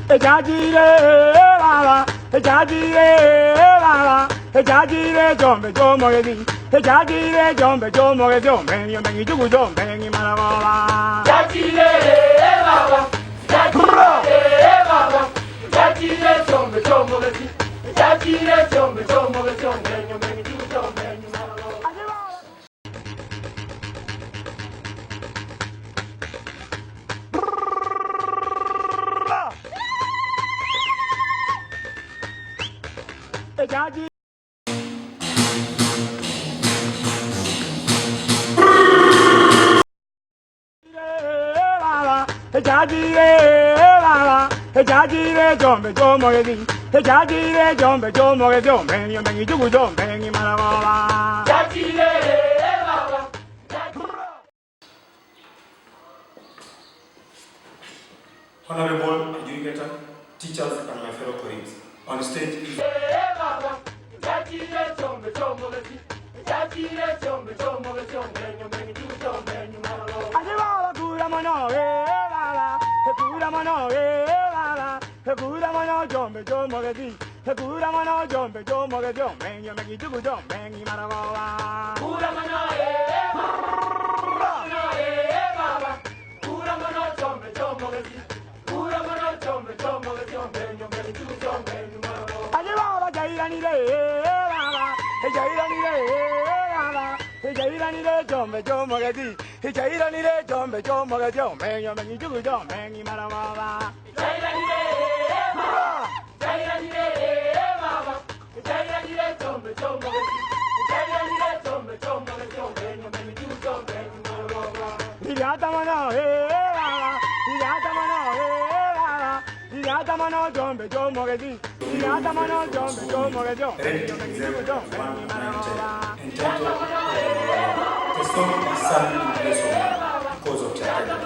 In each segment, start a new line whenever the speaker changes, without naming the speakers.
Ejajire baba, ejajire baba, ejajire jombe jomogezi, ejajire jombe jomogezi, mengi mengi jugu jombe mengi maragola. Ejajire baba, ejajire baba, ejajire jombe jomogezi, ejajire jombe jomogezi, mengi mengi jugu jombe mengi maragola. Ejaji baba, ejajire jombe jomogezi, ejajire jombe jomogezi, mengi mengi jugu jombe mengi maragola. Ejajire baba.
Honorable educator, teachers, and my fellow colleagues, on stage is jombe jomogezi, ijairanire jombe jomogezi, mengi mengi jugu jombe mengi maragola. Ijairanire baba, ijairanire jombe jomogezi, ijairanire jombe jomogezi, mengi mengi jugu jombe mengi maragola. Iratamano baba, iratamano baba, iratamano jombe jomogezi, iratamano jombe jomogezi, mengi mengi jugu jombe mengi maragola. the song is sung in place of because of child.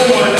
I